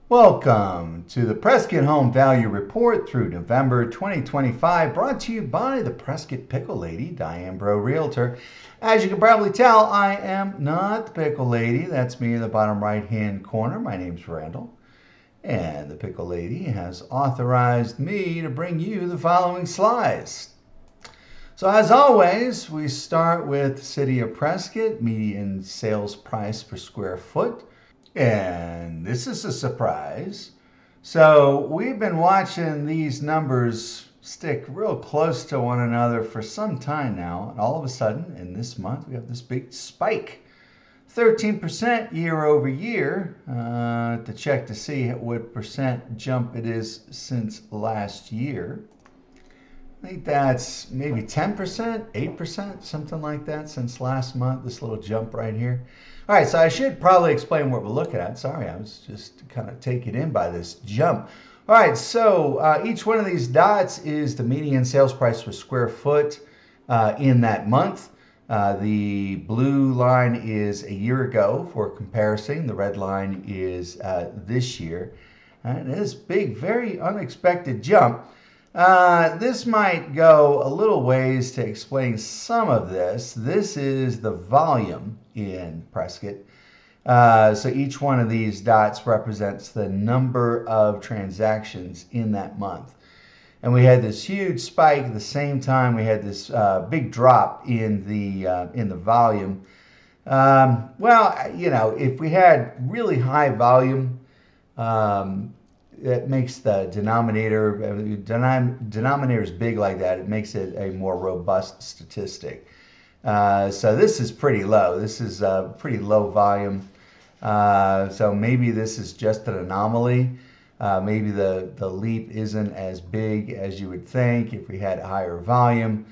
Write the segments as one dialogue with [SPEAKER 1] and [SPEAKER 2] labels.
[SPEAKER 1] Welcome to the Prescott Home Value Report through November 2025, brought to you by the Prescott Pickle Lady, Diane Bro Realtor. As you can probably tell, I am not the Pickle Lady. That's me in the bottom right-hand corner. My name's Randall, and the Pickle Lady has authorized me to bring you the following slides. So as always, we start with City of Prescott, median sales price per square foot. And this is a surprise. So we've been watching these numbers stick real close to one another for some time now. And all of a sudden, in this month, we have this big spike. 13% year over year, to check to see what percent jump it is since last year. I think that's maybe 10%, 8%, something like that since last month, this little jump right here. All right, so I should probably explain what we're looking at. Sorry, I was just kind of taken in by this jump. All right, so each one of these dots is the median sales price per square foot in that month. The blue line is a year ago for comparison. The red line is this year. And this big, very unexpected jump. This might go a little ways to explain some of this. This is the volume in Prescott. So each one of these dots represents the number of transactions in that month. And we had this huge spike at the same time we had this big drop in the volume. Well, you know, if we had really high volume, it makes the denominator is big like that. It makes it a more robust statistic. So this is pretty low. This is a pretty low volume. So maybe this is just an anomaly. Maybe the leap isn't as big as you would think if we had higher volume.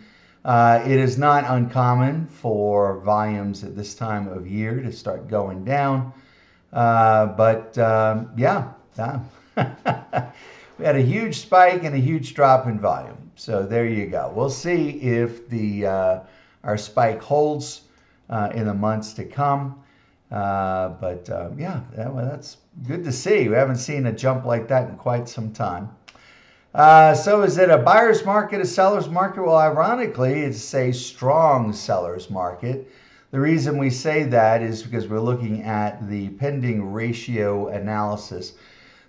[SPEAKER 1] It is not uncommon for volumes at this time of year to start going down. Yeah. We had a huge spike and a huge drop in volume. So there you go. We'll see if our spike holds in the months to come. Yeah, that's good to see. We haven't seen a jump like that in quite some time. So is it a buyer's market, a seller's market? Well, ironically, it's a strong seller's market. The reason we say that is because we're looking at the pending ratio analysis.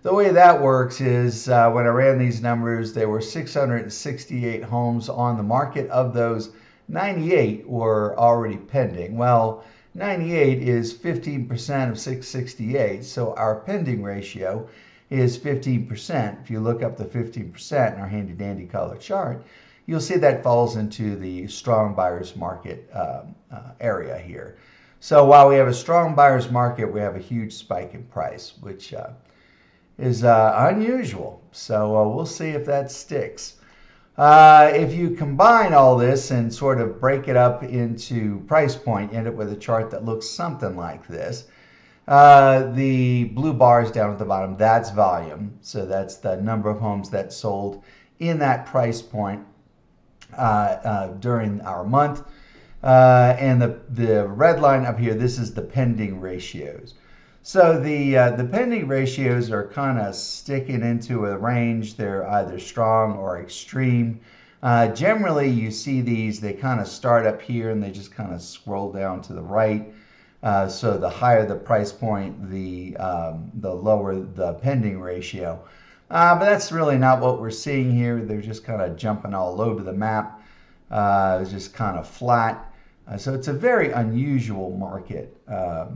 [SPEAKER 1] The way that works is when I ran these numbers, there were 668 homes on the market. Of those, 98 were already pending. Well, 98 is 15% of 668, so our pending ratio is 15%. If you look up the 15% in our handy dandy color chart, you'll see that falls into the strong buyer's market area here. So while we have a strong buyer's market, we have a huge spike in price, which is unusual. So we'll see if that sticks. If you combine all this and sort of break it up into price point, you end up with a chart that looks something like this. The blue bars down at the bottom, that's volume. So that's the number of homes that sold in that price point during our month. And the red line up here, this is the pending ratios. So the pending ratios are kind of sticking into a range. They're either strong or extreme. Generally, you see these, they kind of start up here and they just kind of scroll down to the right. So the higher the price point, the lower the pending ratio. But that's really not what we're seeing here. They're just kind of jumping all over the map. It's just kind of flat. So it's a very unusual market that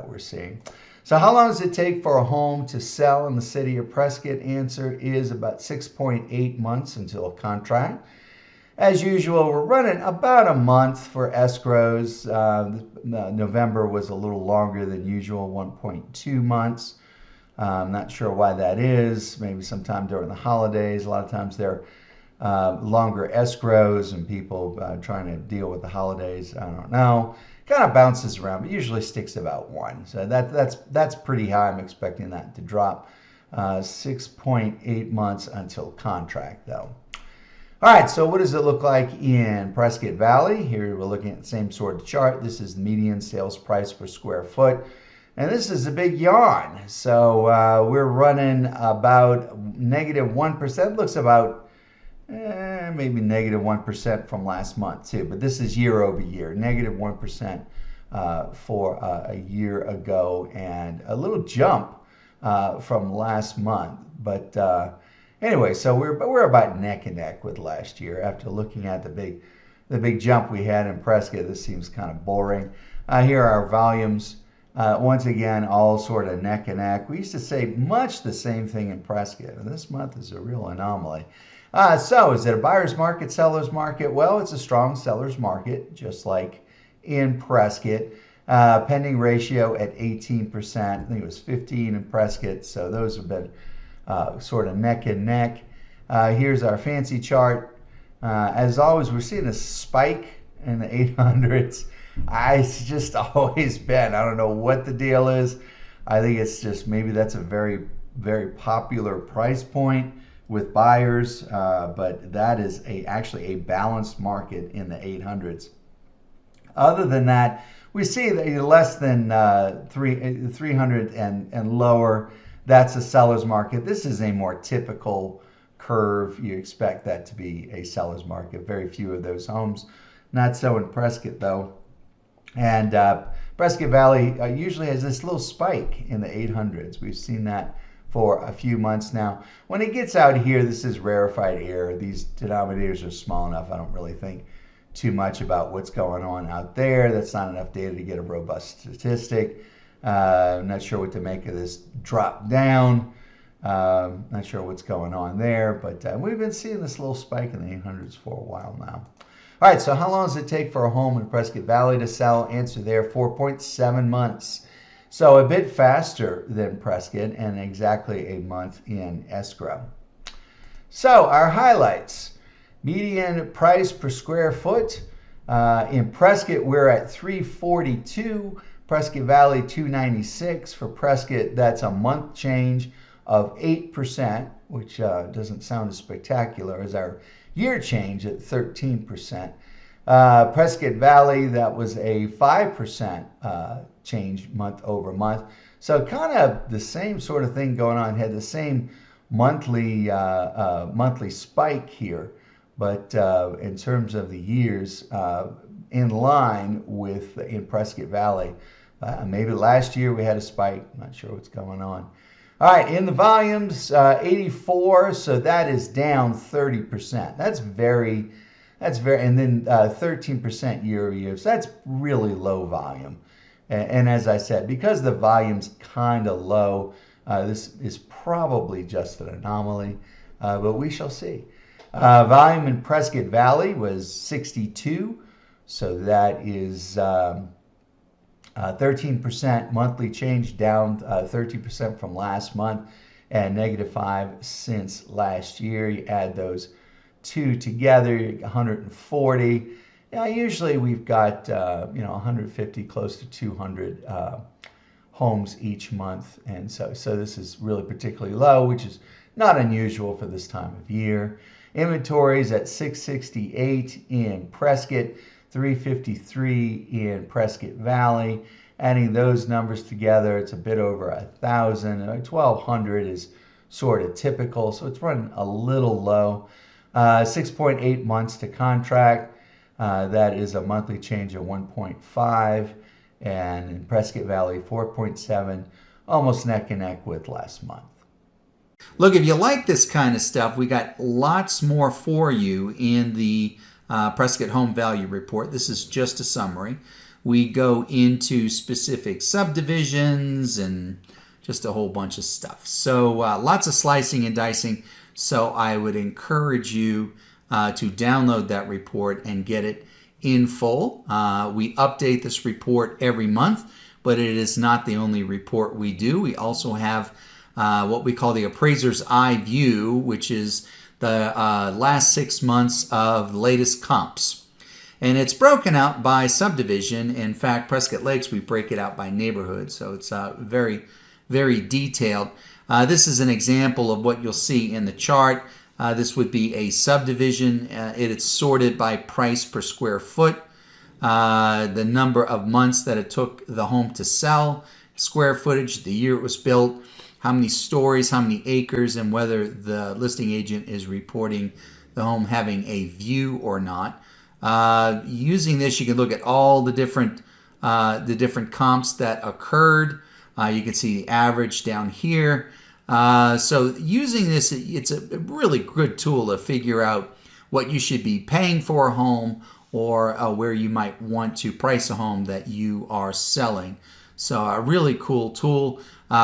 [SPEAKER 1] we're seeing. So how long does it take for a home to sell in the city of Prescott? Answer is about 6.8 months until a contract. As usual, we're running about a month for escrows. November was a little longer than usual, 1.2 months. I'm not sure why that is. Maybe sometime during the holidays. A lot of times they're longer escrows and people trying to deal with the holidays. I don't know. Kind of bounces around, but usually sticks about one. So that's pretty high. I'm expecting that to drop. 6.8 months until contract, though. All right, so what does it look like in Prescott Valley? Here we're looking at the same sort of chart. This is the median sales price per square foot. And this is a big yawn. So we're running about -1%. Looks about maybe -1% from last month too. But this is year over year, -1% for a year ago, and a little jump from last month. But anyway, so we're about neck and neck with last year. After looking at the big jump we had in Prescott, this seems kind of boring. Here are our volumes. Once again, all sort of neck and neck. We used to say much the same thing in Prescott, and this month is a real anomaly. So is it a buyer's market, seller's market? Well, it's a strong seller's market, just like in Prescott. Pending ratio at 18%. I think it was 15 in Prescott, so those have been sort of neck and neck. Here's our fancy chart. As always, we're seeing a spike in the 800s. It's just always been. I don't know what the deal is. I think it's just maybe that's a very, very popular price point with buyers, but that is actually a balanced market in the 800s. Other than that, we see that less than 300 and lower, that's a seller's market. This is a more typical curve. You expect that to be a seller's market. Very few of those homes. Not so in Prescott, though. And Prescott Valley usually has this little spike in the 800s. We've seen that for a few months now. When it gets out here, this is rarefied air. These denominators are small enough. I don't really think too much about what's going on out there. That's not enough data to get a robust statistic. I'm not sure what to make of this drop down. Not sure what's going on there, but we've been seeing this little spike in the 800s for a while now. All right, so how long does it take for a home in Prescott Valley to sell? Answer there, 4.7 months. So a bit faster than Prescott and exactly a month in escrow. So our highlights. Median price per square foot. In Prescott, we're at $342. Prescott Valley, $296. For Prescott, that's a month change of 8%, which doesn't sound as spectacular as our year change at 13%. Prescott Valley, that was a 5% change month over month. So kind of the same sort of thing going on. Had the same monthly spike here, but in terms of the years, in line with in Prescott Valley. Maybe last year we had a spike. Not sure what's going on. All right, in the volumes, 84, so that is down 30%. That's very, and then 13% year over year. So that's really low volume. And as I said, because the volume's kind of low, this is probably just an anomaly, but we shall see. Volume in Prescott Valley was 62, so that is 13% monthly change, down 30% from last month, and -5 since last year. You add those two together, you get 140. Yeah, usually we've got 150, close to 200 homes each month, and so this is really particularly low, which is not unusual for this time of year. Inventories at 668 in Prescott, 353 in Prescott Valley. Adding those numbers together, it's a bit over 1,000. 1,200 is sort of typical, so it's running a little low. 6.8 months to contract. That is a monthly change of 1.5. And in Prescott Valley, 4.7, almost neck and neck with last month. Look, if you like this kind of stuff, we got lots more for you in the Prescott Home Value Report. This is just a summary. We go into specific subdivisions and just a whole bunch of stuff. So lots of slicing and dicing. So I would encourage you to download that report and get it in full. We update this report every month, but it is not the only report we do. We also have what we call the Appraiser's Eye View, which is the last 6 months of latest comps. And it's broken out by subdivision. In fact, Prescott Lakes, we break it out by neighborhood. So it's very, very detailed. This is an example of what you'll see in the chart. This would be a subdivision. It is sorted by price per square foot, the number of months that it took the home to sell,
[SPEAKER 2] square footage, the year it was built, how many stories, how many acres, and whether the listing agent is reporting the home having a view or not. Using this, you can look at all the different comps that occurred. You can see the average down here. So using this, it's a really good tool to figure out what you should be paying for a home, or where you might want to price a home that you are selling. So a really cool tool.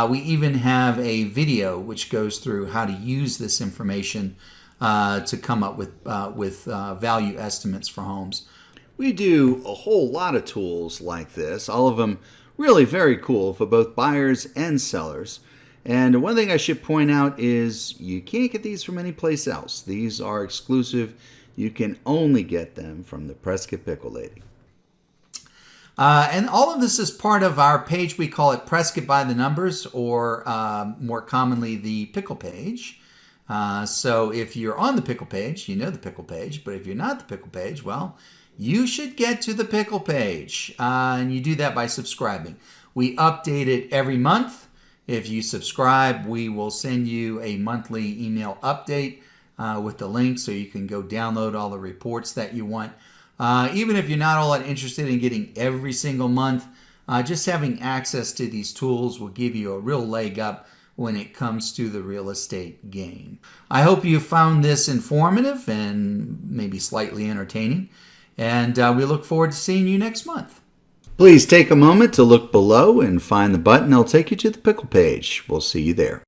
[SPEAKER 2] We even have a video which goes through how to use this information to come up with value estimates for homes.
[SPEAKER 1] We do a whole lot of tools like this, all of them really very cool for both buyers and sellers. And one thing I should point out is you can't get these from any place else. These are exclusive. You can only get them from the Prescott Pickle Lady.
[SPEAKER 2] And all of this is part of our page. We call it Prescott by the Numbers, or more commonly the Pickle page. So if you're on the Pickle page, you know the Pickle page. But if you're not the Pickle page, well, you should get to the Pickle page. And you do that by subscribing. We update it every month. If you subscribe, we will send you a monthly email update with the link so you can go download all the reports that you want. Even if you're not all that interested in getting every single month, just having access to these tools will give you a real leg up when it comes to the real estate game. I hope you found this informative and maybe slightly entertaining, and we look forward to seeing you next month.
[SPEAKER 1] Please take a moment to look below and find the button that'll take you to the Pickle page. We'll see you there.